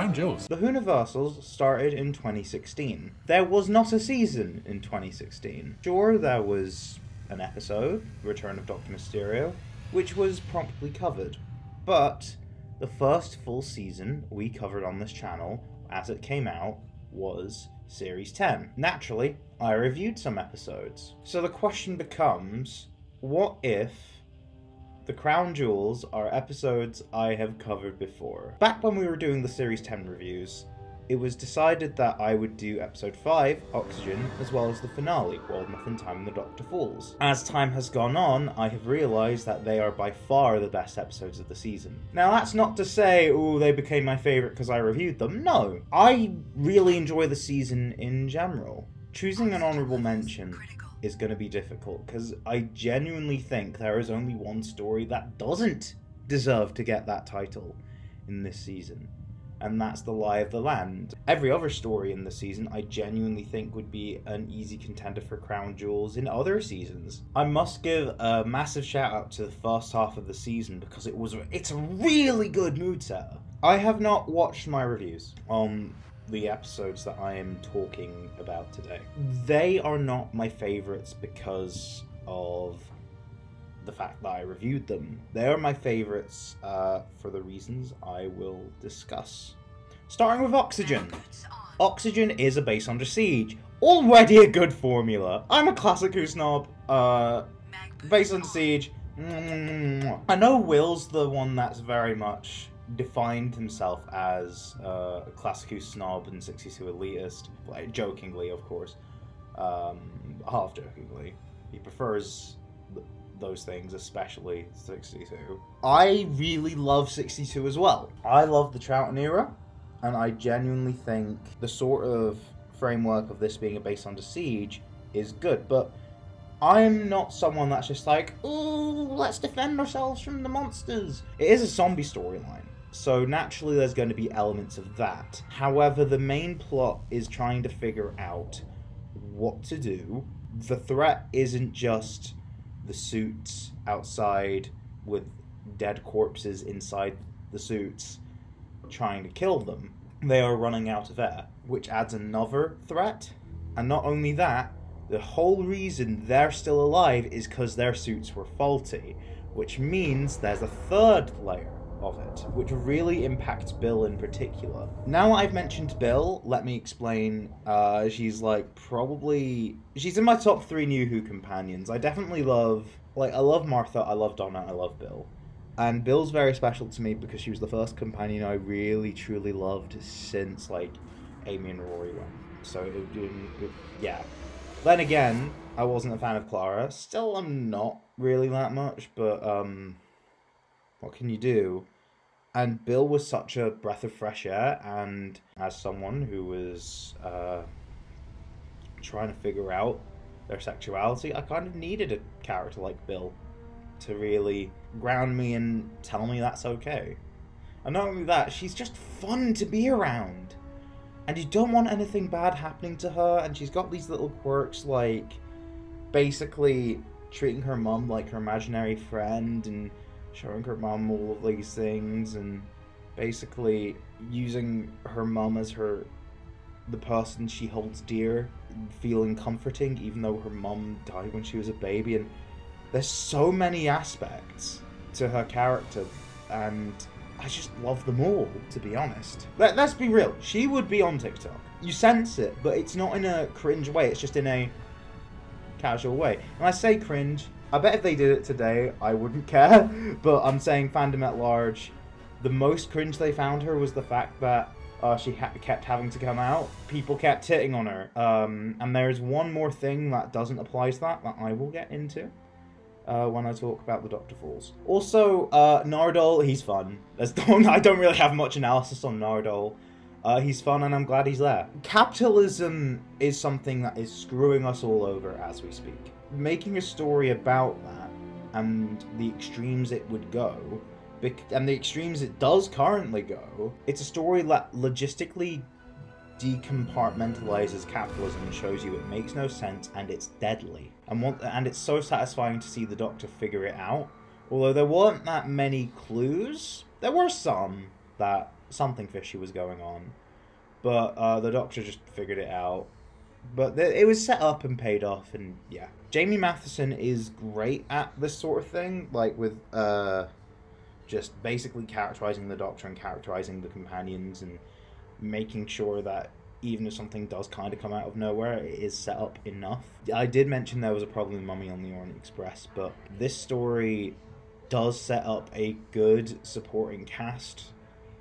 Crown Jewels. The Universals started in 2016. There was not a season in 2016. Sure, there was an episode, Return of Dr. Mysterio, which was promptly covered. But the first full season we covered on this channel, as it came out, was Series 10. Naturally, I reviewed some episodes. So the question becomes, what if the Crown Jewels are episodes I have covered before? Back when we were doing the Series 10 reviews, it was decided that I would do episode 5, Oxygen, as well as the finale, World Nothing Time and the Doctor Falls. As time has gone on, I have realised that they are by far the best episodes of the season. Now that's not to say, oh, they became my favourite because I reviewed them. No, I really enjoy the season in general. Choosing an honourable mention is going to be difficult, because I genuinely think there is only one story that doesn't deserve to get that title in this season, and that's The Lie of the Land. Every other story in the season I genuinely think would be an easy contender for Crown Jewels in other seasons. I must give a massive shout out to the first half of the season, because it's a really good mood setter. I have not watched my reviews on the episodes that I am talking about today. They are not my favourites because of the fact that I reviewed them. They are my favourites for the reasons I will discuss. Starting with Oxygen. Oxygen is a base under siege. Already a good formula. I'm a classic Who snob. Base under siege. I know Will's the one that's very much defined himself as a classic Who snob and 62 elitist, like, jokingly, of course, half jokingly. He prefers those things, especially 62. I really love 62 as well. I love the Troughton era, and I genuinely think the sort of framework of this being a base under siege is good, but I'm not someone that's just like, ooh, let's defend ourselves from the monsters. It is a zombie storyline, so naturally there's going to be elements of that. However, the main plot is trying to figure out what to do. The threat isn't just the suits outside with dead corpses inside the suits trying to kill them. They are running out of air, which adds another threat. And not only that, the whole reason they're still alive is because their suits were faulty, which means there's a third layer of it, which really impacts Bill in particular. Now I've mentioned Bill, let me explain. She's in my top 3 New Who companions. I definitely love, I love Martha, I love Donna, I love Bill. And Bill's very special to me because she was the first companion I really truly loved since, Amy and Rory went. So, yeah. Then again, I wasn't a fan of Clara. Still, I'm not really that much, but, what can you do? And Bill was such a breath of fresh air, and as someone who was trying to figure out their sexuality, I kind of needed a character like Bill to really ground me and tell me that's okay. And not only that, she's just fun to be around. And you don't want anything bad happening to her, and she's got these little quirks like basically treating her mum like her imaginary friend and showing her mum all of these things, and basically using her mum as the person she holds dear, feeling comforting even though her mum died when she was a baby. And there's so many aspects to her character, and I just love them all, to be honest. Let's be real, she would be on TikTok. You sense it, but it's not in a cringe way, it's just in a casual way. And I say cringe, I bet if they did it today, I wouldn't care, but I'm saying fandom at large, the most cringe they found her was the fact that she kept having to come out. People kept hitting on her. And there's one more thing that doesn't apply to that I will get into when I talk about the Doctor Falls. Also, Nardole, he's fun. I don't really have much analysis on Nardole. He's fun and I'm glad he's there. Capitalism is something that is screwing us all over as we speak. Making a story about that and the extremes it would go, and the extremes it does currently go, it's a story that logistically decompartmentalizes capitalism and shows you it makes no sense and it's deadly. And it's so satisfying to see the Doctor figure it out. Although there weren't that many clues, there were some that something fishy was going on. But the Doctor just figured it out. But it was set up and paid off, and yeah. Jamie Matheson is great at this sort of thing, like with just basically characterizing the Doctor and characterizing the companions and making sure that even if something does kind of come out of nowhere, it is set up enough. I did mention there was a problem with Mummy on the Orient Express, but this story does set up a good supporting cast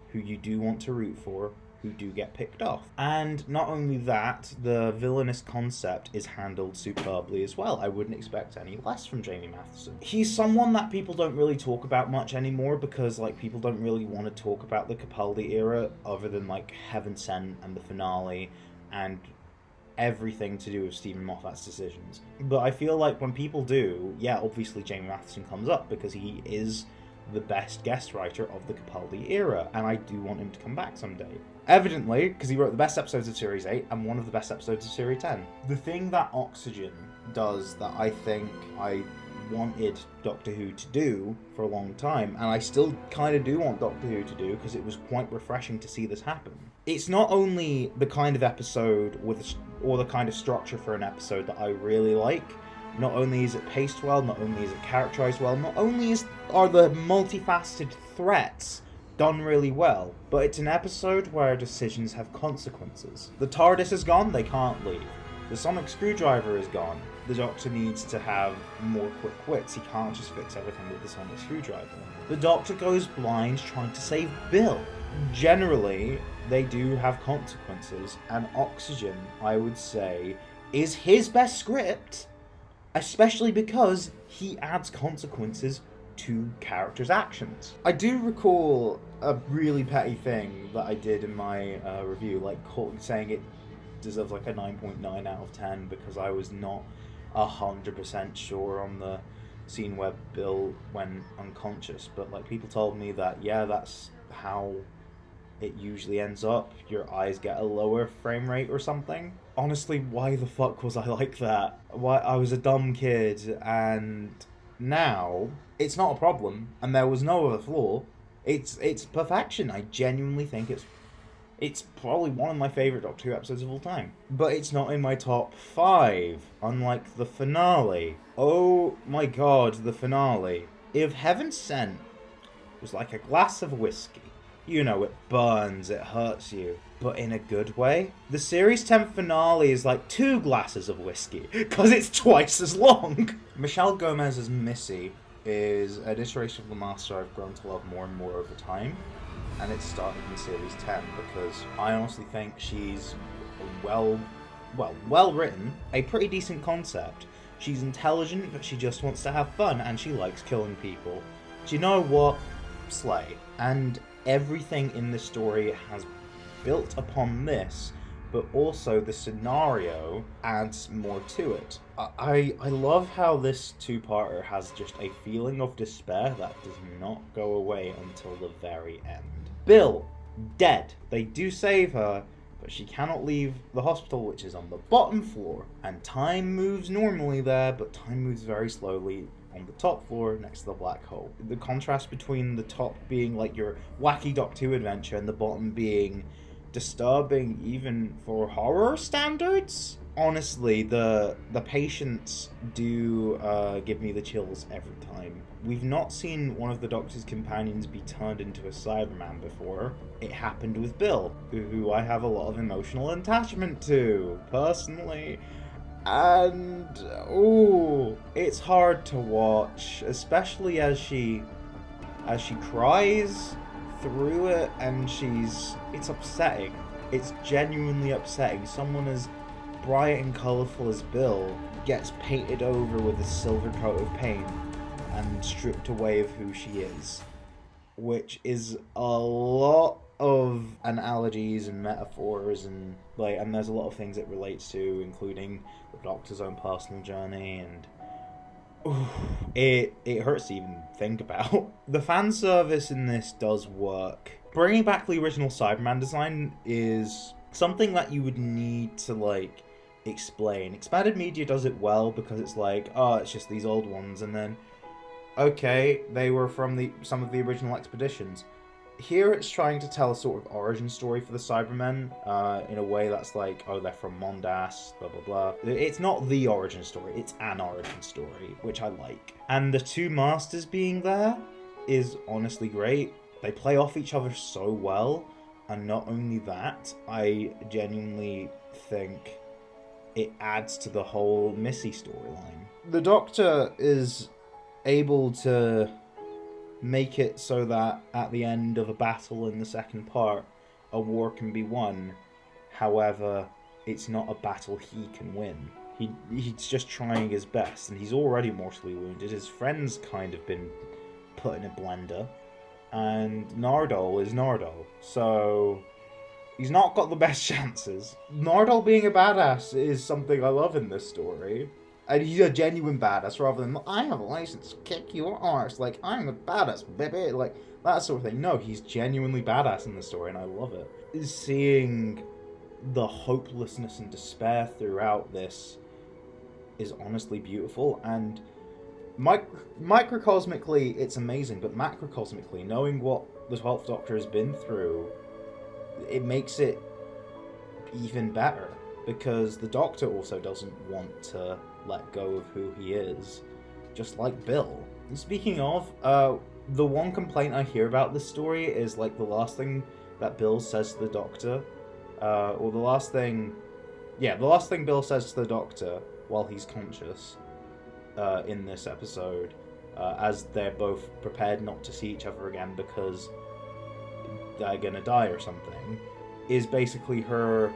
who you do want to root for, who do get picked off. And not only that, the villainous concept is handled superbly as well. I wouldn't expect any less from Jamie Matheson. He's someone that people don't really talk about much anymore because, like, people don't really want to talk about the Capaldi era other than, like, Heaven Sent and the finale and everything to do with Stephen Moffat's decisions. But I feel like when people do, yeah, obviously Jamie Matheson comes up because he is the best guest writer of the Capaldi era, and I do want him to come back someday. Evidently, because he wrote the best episodes of Series 8 and one of the best episodes of Series 10. The thing that Oxygen does that I think I wanted Doctor Who to do for a long time, and I still kind of do want Doctor Who to do because it was quite refreshing to see this happen. It's not only the kind of episode or the kind of structure for an episode that I really like. Not only is it paced well, not only is it characterized well, not only are the multifaceted threats done really well, but it's an episode where decisions have consequences. The TARDIS is gone, they can't leave. The sonic screwdriver is gone. The Doctor needs to have more quick wits. He can't just fix everything with the sonic screwdriver. The Doctor goes blind trying to save Bill. Generally, they do have consequences, and Oxygen, I would say, is his best script, especially because he adds consequences to characters' actions. I do recall a really petty thing that I did in my review, like saying it deserves like a 9.9 out of 10 because I was not 100% sure on the scene where Bill went unconscious, but like people told me that, yeah, that's how it usually ends up. Your eyes get a lower frame rate or something. Honestly, why the fuck was I like that? Why? I was a dumb kid, and now it's not a problem, and there was no other flaw. It's perfection. I genuinely think it's probably one of my favourite Doctor Who episodes of all time. But it's not in my top 5, unlike the finale. Oh my god, the finale. If Heaven Sent was like a glass of whiskey, you know, it burns, it hurts you, but in a good way. The Series 10 finale is like 2 glasses of whiskey, because it's twice as long. Michelle Gomez as Missy is an iteration of the Master I've grown to love more and more over time, and it started in Series 10 because I honestly think she's well written, a pretty decent concept. She's intelligent, but she just wants to have fun, and she likes killing people. Do you know what? Slay. And everything in the story has built upon this, but also the scenario adds more to it. I love how this two-parter has just a feeling of despair that does not go away until the very end. Bill, dead. They do save her, but she cannot leave the hospital, which is on the bottom floor. And time moves normally there, but time moves very slowly on the top floor next to the black hole. The contrast between the top being like your wacky Doctor Who adventure and the bottom being disturbing even for horror standards. Honestly, the patients do give me the chills every time. We've not seen one of the Doctor's companions be turned into a Cyberman before. It happened with Bill, who I have a lot of emotional attachment to, personally. And, ooh, it's hard to watch, especially as she cries through it, and it's upsetting. It's genuinely upsetting. Someone as bright and colourful as Bill gets painted over with a silver coat of paint and stripped away of who she is, which is a lot of analogies and metaphors, and there's a lot of things it relates to, including the Doctor's own personal journey, and it hurts to even think about. The fan service in this does work. Bringing back the original Cyberman design is something that you would need to explain. Expanded media does it well because it's it's just these old ones, and then okay, they were from some of the original expeditions. Here it's trying to tell a sort of origin story for the Cybermen, in a way that's like, oh, they're from Mondas, blah blah blah. It's not the origin story, it's an origin story, which I like. And the two masters being there is honestly great. They play off each other so well, and not only that, I genuinely think it adds to the whole Missy storyline. The Doctor is able to make it so that at the end of a battle in the second part, a war can be won. However, it's not a battle he can win. He's just trying his best, and he's already mortally wounded. His friend's kind of been put in a blender, and Nardole is Nardole, so he's not got the best chances. Nardole being a badass is something I love in this story. And he's a genuine badass rather than, I have a license to kick your arse, like, I'm a badass, baby, like, that sort of thing. No, he's genuinely badass in the story, and I love it. Seeing the hopelessness and despair throughout this is honestly beautiful, and microcosmically, it's amazing, but macrocosmically, knowing what the 12th Doctor has been through, it makes it even better, because the Doctor also doesn't want to let go of who he is, just like Bill. And speaking of, the one complaint I hear about this story is like the last thing that Bill says to the Doctor, or the last thing Bill says to the Doctor while he's conscious in this episode, as they're both prepared not to see each other again because they're gonna die or something, is basically her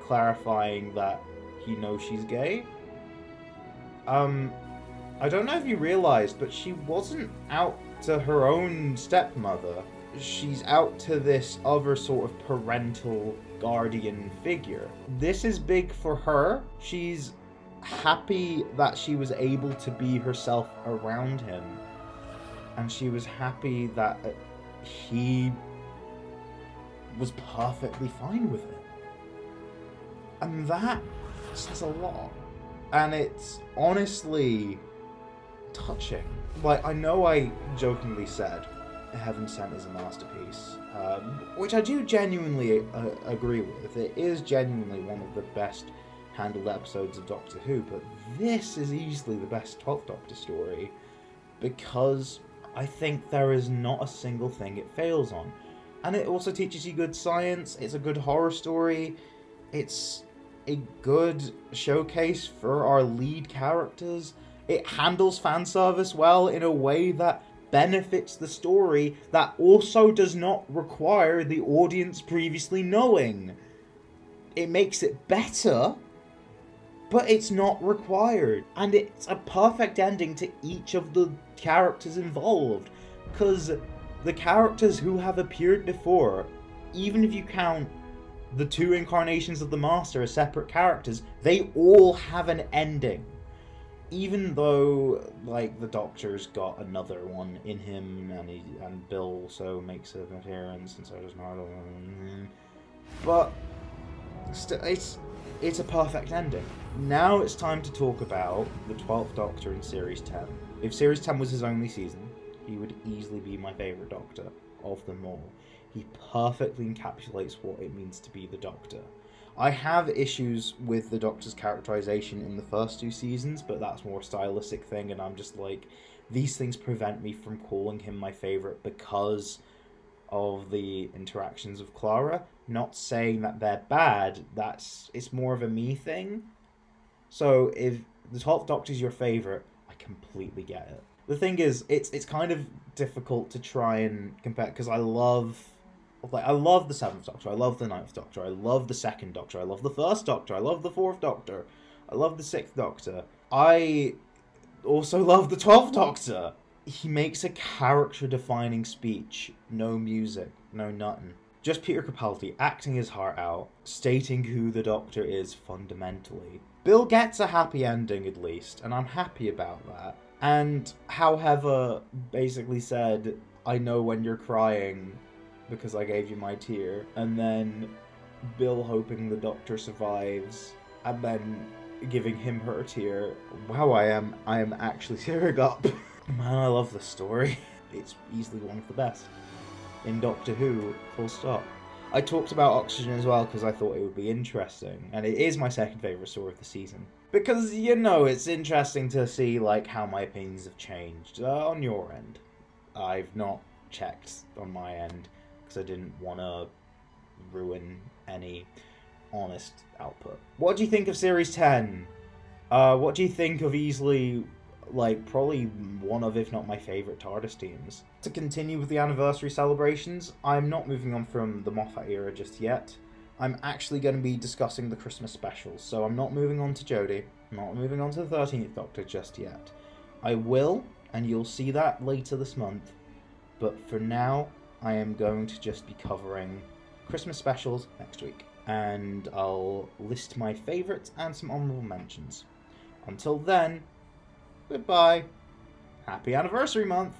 clarifying that he knows she's gay. I don't know if you realised, but she wasn't out to her own stepmother. She's out to this other sort of parental guardian figure. This is big for her. She's happy that she was able to be herself around him. And she was happy that he was perfectly fine with it. And that says a lot. And it's honestly touching. Like, I know I jokingly said Heaven Sent is a masterpiece, which I do genuinely agree with. It is genuinely one of the best handled episodes of Doctor Who, but this is easily the best 12th Doctor story, because I think there is not a single thing it fails on. And it also teaches you good science, it's a good horror story, it's a good showcase for our lead characters. It handles fan service well in a way that benefits the story, that also does not require the audience previously knowing. It makes it better, but it's not required. And it's a perfect ending to each of the characters involved, because the characters who have appeared before, even if you count the two incarnations of the Master as separate characters, they all have an ending. Even though, like, the Doctor's got another one in him, and Bill also makes an appearance, and so does Nardole. But it's a perfect ending. Now it's time to talk about the 12th Doctor in Series 10. If Series 10 was his only season, he would easily be my favourite Doctor of them all. He perfectly encapsulates what it means to be the Doctor. I have issues with the Doctor's characterization in the first two seasons, but that's more a stylistic thing, and I'm just like, these things prevent me from calling him my favourite because of the interactions with Clara. Not saying that they're bad, it's more of a me thing. So if the 12th Doctor's your favourite, I completely get it. The thing is, it's kind of difficult to try and compare, because I love the 7th Doctor, I love the 9th Doctor, I love the 2nd Doctor, I love the 1st Doctor, I love the 4th Doctor, I love the 6th Doctor. I also love the 12th Doctor. He makes a character-defining speech. No music, no nothing. Just Peter Capaldi acting his heart out, stating who the Doctor is fundamentally. Bill gets a happy ending at least, and I'm happy about that. And, however, basically said, I know when you're crying because I gave you my tear. And then Bill hoping the Doctor survives, and then giving him her tear. Wow, I am actually tearing up. Man, I love this story. It's easily one of the best. in Doctor Who, full stop. I talked about Oxygen as well because I thought it would be interesting, and it is my second favourite story of the season. Because, you know, it's interesting to see, like, how my opinions have changed on your end. I've not checked on my end because I didn't want to ruin any honest output. What do you think of Series 10? What do you think of easily, like, probably one of, if not my favourite TARDIS teams? To continue with the anniversary celebrations, I'm not moving on from the Moffat era just yet. I'm actually going to be discussing the Christmas specials, so I'm not moving on to Jodie, I'm not moving on to the 13th Doctor just yet. I will, and you'll see that later this month, but for now, I am going to just be covering Christmas specials next week, and I'll list my favourites and some honourable mentions. Until then, goodbye. Happy anniversary month!